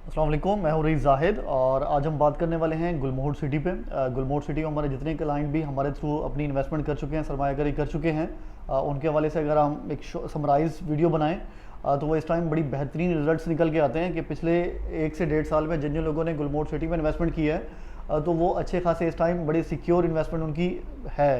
अस्सलाम वालेकुम, मैं हूँ रईस जाहिद और आज हम बात करने वाले हैं गुलमोहर सिटी पे। गुलमोहर सिटी में हमारे जितने क्लाइंट भी हमारे थ्रू अपनी इन्वेस्टमेंट कर चुके हैं, सरमायाकारी कर चुके हैं, उनके हवाले से अगर हम एक समराइज वीडियो बनाएं तो वो इस टाइम बड़ी बेहतरीन रिजल्ट्स निकल के आते हैं कि पिछले 1 से 1.5 साल में जिन जिन लोगों ने गुलमोहर सिटी में इन्वेस्टमेंट किया है तो वो अच्छे खासे इस टाइम बड़ी सिक्योर इन्वेस्टमेंट उनकी है।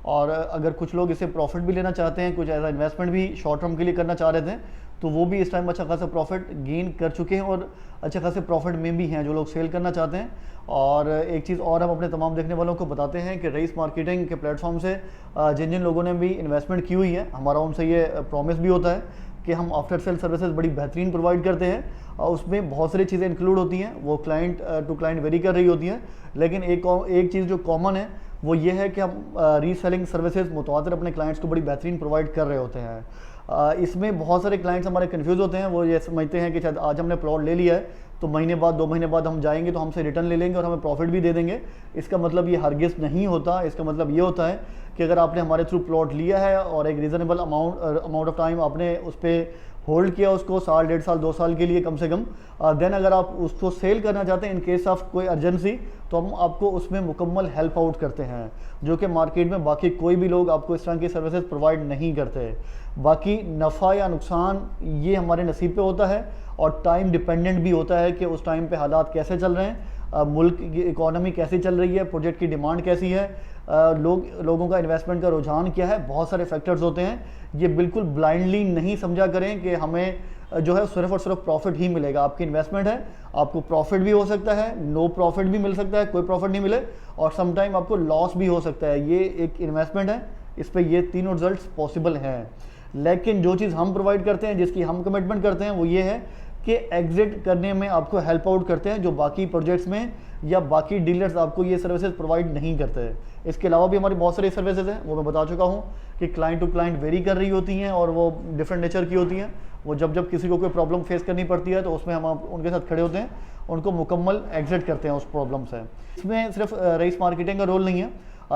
और अगर कुछ लोग इसे प्रॉफिट भी लेना चाहते हैं, कुछ ऐसा इन्वेस्टमेंट भी शॉर्ट टर्म के लिए करना चाह रहे थे, तो वो भी इस टाइम अच्छा खासा प्रॉफिट गेन कर चुके हैं और अच्छे खासे प्रॉफिट में भी हैं जो लोग सेल करना चाहते हैं। और एक चीज़ और हम अपने तमाम देखने वालों को बताते हैं कि रईस मार्केटिंग के प्लेटफॉर्म से जिन जिन लोगों ने भी इन्वेस्टमेंट की हुई है, हमारा उनसे ये प्रॉमिस भी होता है कि हम आफ्टर सेल सर्विसेज बड़ी बेहतरीन प्रोवाइड करते हैं और उसमें बहुत सारी चीज़ें इंक्लूड होती हैं, वो क्लाइंट टू क्लाइंट वेरी कर रही होती हैं। लेकिन एक चीज़ जो कॉमन है वो ये है कि हम रीसेलिंग सर्विसेज मुतवातिर अपने क्लाइंट्स को बड़ी बेहतरीन प्रोवाइड कर रहे होते हैं। इसमें बहुत सारे क्लाइंट्स हमारे कंफ्यूज होते हैं, वो ये समझते हैं कि शायद आज हमने प्लॉट ले लिया है तो महीने बाद 2 महीने बाद हम जाएंगे तो हमसे रिटर्न ले लेंगे और हमें प्रॉफिट भी दे देंगे। इसका मतलब ये हरगिज़ नहीं होता। इसका मतलब ये होता है कि अगर आपने हमारे थ्रू प्लॉट लिया है और एक रीज़नेबल अमाउंट ऑफ टाइम आपने उस पर होल्ड किया उसको, साल 1.5 साल 2 साल के लिए कम से कम, देन अगर आप उसको सेल करना चाहते हैं इन केस ऑफ कोई अर्जेंसी, तो हम आपको उसमें मुकम्मल हेल्प आउट करते हैं, जो कि मार्केट में बाकी कोई भी लोग आपको इस तरह की सर्विसेज प्रोवाइड नहीं करते। बाकी नफ़ा या नुकसान ये हमारे नसीब पे होता है और टाइम डिपेंडेंट भी होता है कि उस टाइम पे हालात कैसे चल रहे हैं, मुल्क की इकॉनमी कैसी चल रही है, प्रोजेक्ट की डिमांड कैसी है, लोगों का इन्वेस्टमेंट का रुझान क्या है। बहुत सारे फैक्टर्स होते हैं। ये बिल्कुल ब्लाइंडली नहीं समझा करें कि हमें जो है सिर्फ और सिर्फ प्रॉफिट ही मिलेगा। आपकी इन्वेस्टमेंट है, आपको प्रॉफिट भी हो सकता है, नो प्रॉफिट भी मिल सकता है, कोई प्रॉफिट नहीं मिले, और समटाइम आपको लॉस भी हो सकता है। ये एक इन्वेस्टमेंट है, इस पर ये तीनों रिजल्ट्स पॉसिबल हैं। लेकिन जो चीज़ हम प्रोवाइड करते हैं, जिसकी हम कमिटमेंट करते हैं, वो ये है कि एग्जिट करने में आपको हेल्प आउट करते हैं, जो बाकी प्रोजेक्ट्स में या बाकी डीलर्स आपको ये सर्विसेज प्रोवाइड नहीं करते हैं। इसके अलावा भी हमारी बहुत सारी सर्विसेज हैं, वो मैं बता चुका हूँ कि क्लाइंट टू क्लाइंट वेरी कर रही होती हैं और वो डिफरेंट नेचर की होती हैं। वो जब किसी को कोई प्रॉब्लम फेस करनी पड़ती है तो उसमें हम उनके साथ खड़े होते हैं, उनको मुकम्मल एग्जिट करते हैं उस प्रॉब्लम से। इसमें सिर्फ रईस मार्केटिंग का रोल नहीं है,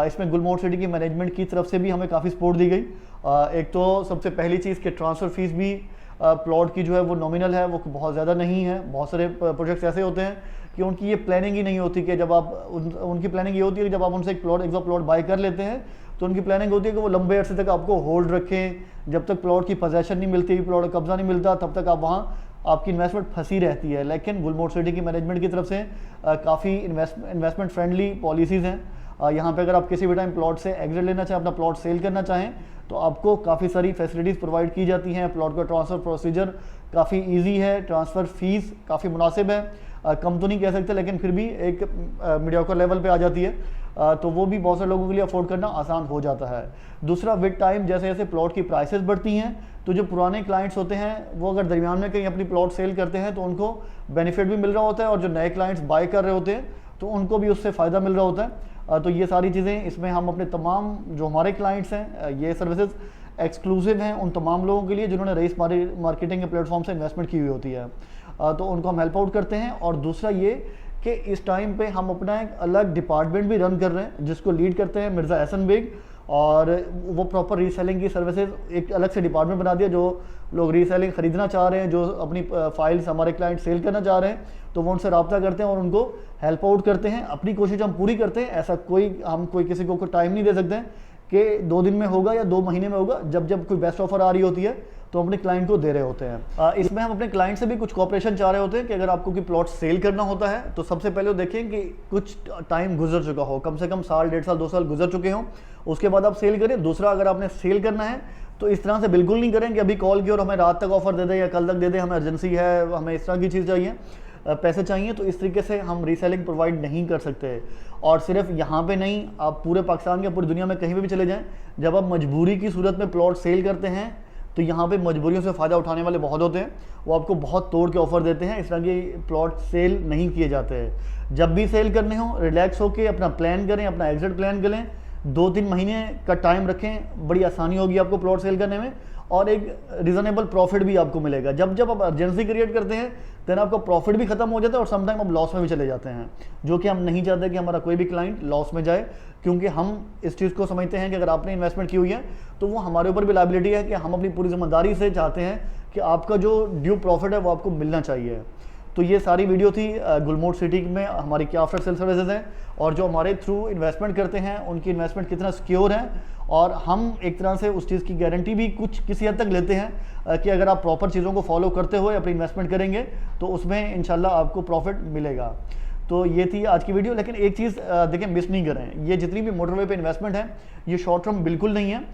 इसमें गुलमोहर सिटी की मैनेजमेंट की तरफ से भी हमें काफ़ी सपोर्ट दी गई। एक तो सबसे पहली चीज़ कि ट्रांसफ़र फीस भी प्लॉट की जो है वो नॉमिनल है, वो बहुत ज़्यादा नहीं है। बहुत सारे प्रोजेक्ट्स ऐसे होते हैं कि उनकी ये प्लानिंग ही नहीं होती कि जब आप उनकी प्लानिंग ये होती है कि जब आप उनसे एक प्लॉट बाय कर लेते हैं तो उनकी प्लानिंग होती है कि वो लंबे अरसे तक आपको होल्ड रखें। जब तक प्लॉट की पोजेसन नहीं मिलती, प्लॉट कब्जा नहीं मिलता, तब तक आप वहाँ आपकी इन्वेस्टमेंट फंसी रहती है। लेकिन गुलमोहर सिटी की मैनेजमेंट की तरफ से काफ़ी इन्वेस्टमेंट फ्रेंडली पॉलिसीज़ हैं। यहाँ पे अगर आप किसी भी टाइम प्लॉट से एग्जिट लेना चाहें, अपना प्लॉट सेल करना चाहें, तो आपको काफ़ी सारी फैसिलिटीज़ प्रोवाइड की जाती हैं। प्लॉट का ट्रांसफ़र प्रोसीजर काफ़ी इजी है, ट्रांसफ़र फीस काफ़ी मुनासिब है, कम तो नहीं कह सकते लेकिन फिर भी एक मीडियोकर लेवल पे आ जाती है, तो वो भी बहुत सारे लोगों के लिए अफोर्ड करना आसान हो जाता है। दूसरा, विद टाइम जैसे जैसे प्लॉट की प्राइसेस बढ़ती हैं तो जो पुराने क्लाइंट्स होते हैं वो अगर दरमियान में कहीं अपनी प्लॉट सेल करते हैं तो उनको बेनिफिट भी मिल रहा होता है, और जो नए क्लाइंट्स बाय कर रहे होते हैं तो उनको भी उससे फ़ायदा मिल रहा होता है। तो ये सारी चीज़ें इसमें हम अपने तमाम जो हमारे क्लाइंट्स हैं, ये सर्विसेज एक्सक्लूसिव हैं उन तमाम लोगों के लिए जिन्होंने रईस मार्केटिंग के प्लेटफॉर्म से इन्वेस्टमेंट की हुई होती है, तो उनको हम हेल्प आउट करते हैं। और दूसरा ये कि इस टाइम पे हम अपना एक अलग डिपार्टमेंट भी रन कर रहे हैं जिसको लीड करते हैं मिर्ज़ा एहसन बेग, और वो प्रॉपर रीसेलिंग की सर्विसेज एक अलग से डिपार्टमेंट बना दिया। जो लोग रीसेलिंग ख़रीदना चाह रहे हैं, जो अपनी फाइल्स हमारे क्लाइंट सेल करना चाह रहे हैं, तो वो उनसे रब्ता करते हैं और उनको हेल्प आउट करते हैं। अपनी कोशिश हम पूरी करते हैं, ऐसा हम कोई किसी को टाइम नहीं दे सकते हैं कि 2 दिन में होगा या 2 महीने में होगा। जब कोई बेस्ट ऑफर आ रही होती है तो अपने क्लाइंट को दे रहे होते हैं। इसमें हम अपने क्लाइंट से भी कुछ कॉपरेशन चाह रहे होते हैं कि अगर आपको कोई प्लॉट सेल करना होता है तो सबसे पहले देखें कि कुछ टाइम गुजर चुका हो, कम से कम साल 1.5 साल 2 साल गुजर चुके हों, उसके बाद आप सेल करें। दूसरा, अगर आपने सेल करना है तो इस तरह से बिल्कुल नहीं करें कि अभी कॉल की और हमें रात तक ऑफर दे दें या कल तक दे दें, हमें अर्जेंसी है, हमें इस तरह की चीज़ चाहिए, पैसे चाहिए, तो इस तरीके से हम रीसेलिंग प्रोवाइड नहीं कर सकते। और सिर्फ यहाँ पे नहीं, आप पूरे पाकिस्तान के पूरी दुनिया में कहीं भी चले जाएं, जब आप मजबूरी की सूरत में प्लॉट सेल करते हैं तो यहाँ पे मजबूरियों से फ़ायदा उठाने वाले बहुत होते हैं, वो आपको बहुत तोड़ के ऑफ़र देते हैं। इस तरह के प्लॉट सेल नहीं किए जाते हैं। जब भी सेल करने हो, रिलैक्स होकर अपना प्लान करें, अपना एग्जिट प्लान करें, 2-3 महीने का टाइम रखें, बड़ी आसानी होगी आपको प्लॉट सेल करने में, और एक रीज़नेबल प्रॉफिट भी आपको मिलेगा। जब आप अर्जेंसी क्रिएट करते हैं देन आपका प्रॉफिट भी खत्म हो जाता है और समटाइम आप लॉस में भी चले जाते हैं, जो कि हम नहीं चाहते कि हमारा कोई भी क्लाइंट लॉस में जाए, क्योंकि हम इस चीज़ को समझते हैं कि अगर आपने इन्वेस्टमेंट की हुई है तो वो हमारे ऊपर भी लायबिलिटी है कि हम अपनी पूरी जिम्मेदारी से चाहते हैं कि आपका जो ड्यू प्रॉफिट है वो आपको मिलना चाहिए। तो ये सारी वीडियो थी गुलमोहर सिटी में हमारी क्या आफ्टर सेल सर्विसेज हैं और जो हमारे थ्रू इन्वेस्टमेंट करते हैं उनकी इन्वेस्टमेंट कितना सिक्योर है, और हम एक तरह से उस चीज़ की गारंटी भी कुछ किसी हद तक लेते हैं कि अगर आप प्रॉपर चीज़ों को फॉलो करते हुए अपनी इन्वेस्टमेंट करेंगे तो उसमें इंशाल्लाह आपको प्रॉफिट मिलेगा। तो ये थी आज की वीडियो। लेकिन एक चीज़ देखिए मिस नहीं करें, ये जितनी भी मोटरवे पे इन्वेस्टमेंट है ये शॉर्ट टर्म बिल्कुल नहीं है।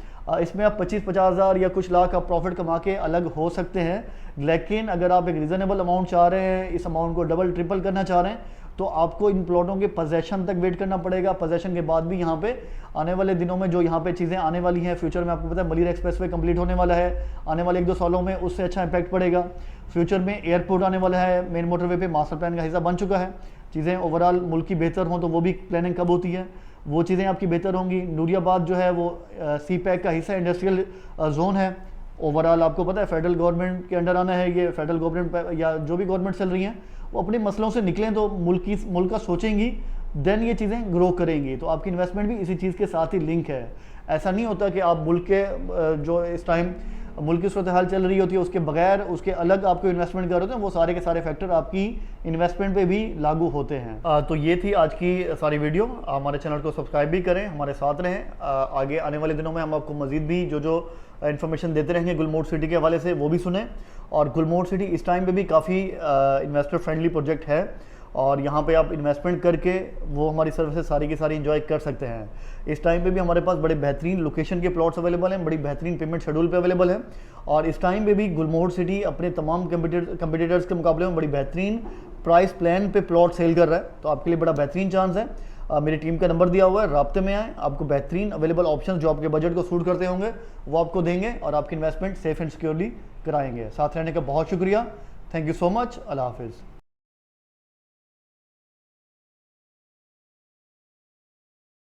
इसमें आप 25-50 हज़ार या कुछ लाख आप प्रॉफिट कमा के अलग हो सकते हैं, लेकिन अगर आप एक रीज़नेबल अमाउंट चाह रहे हैं, इस अमाउंट को डबल ट्रिपल करना चाह रहे हैं, तो आपको इन प्लॉटों के पोजेशन तक वेट करना पड़ेगा। पोजेशन के बाद भी यहाँ पे आने वाले दिनों में जो यहाँ पे चीज़ें आने वाली हैं, फ्यूचर में आपको पता है मलिर एक्सप्रेसवे कंप्लीट होने वाला है, आने वाले 1-2 सालों में उससे अच्छा इम्पैक्ट पड़ेगा। फ्यूचर में एयरपोर्ट आने वाला है, मेन मोटरवे पे मास्टर प्लान का हिस्सा बन चुका है। चीज़ें ओवरऑल मुल्क की बेहतर हों तो वो भी प्लानिंग कब होती है, वो चीज़ें आपकी बेहतर होंगी। नूरियाबाद जो है वो सी पैक का हिस्सा, इंडस्ट्रियल जोन है। ओवरऑल आपको पता है फेडरल गवर्नमेंट के अंडर आना है, ये फेडरल गवर्नमेंट या जो भी गवर्नमेंट चल रही हैं वो अपने मसलों से निकलें तो मुल्क का सोचेंगी, देन ये चीज़ें ग्रो करेंगी। तो आपकी इन्वेस्टमेंट भी इसी चीज़ के साथ ही लिंक है। ऐसा नहीं होता कि आप मुल्क के जो इस टाइम मुल्क की सूरत हाल चल रही होती है उसके बगैर उसके अलग आपको इन्वेस्टमेंट कर होते हैं, वो सारे के सारे फैक्टर आपकी इन्वेस्टमेंट पे भी लागू होते हैं। तो ये थी आज की सारी वीडियो। हमारे चैनल को सब्सक्राइब भी करें, हमारे साथ रहें। आगे आने वाले दिनों में हम आपको मजीद भी जो इन्फॉर्मेशन देते रहेंगे गुलमोहर सिटी के हवाले से, वो भी सुने। और गुलमोहर सिटी इस टाइम पे भी काफ़ी इन्वेस्टर फ्रेंडली प्रोजेक्ट है और यहाँ पे आप इन्वेस्टमेंट करके वो हमारी सर्विसेज सारी की सारी इंजॉय कर सकते हैं। इस टाइम पे भी हमारे पास बड़े बेहतरीन लोकेशन के प्लॉट्स अवेलेबल हैं, बड़ी बेहतरीन पेमेंट शेड्यूल पे अवेलेबल है। और इस टाइम पे भी गुलमोहर सिटी अपने तमाम कंपटीटर्स के मुकाबले में बड़ी बेहतरीन प्राइस प्लान पे प्लॉट सेल कर रहा है। तो आपके लिए बड़ा बेहतरीन चांस है। मेरी टीम का नंबर दिया हुआ है, राब्ते में आए, आपको बेहतरीन अवेलेबल ऑप्शन जो आपके बजट को सूट करते होंगे वो आपको देंगे और आपकी इन्वेस्टमेंट सेफ एंड सिक्योरली कराएंगे। साथ रहने का बहुत शुक्रिया। Thank you so much. अल्लाह हाफिज़।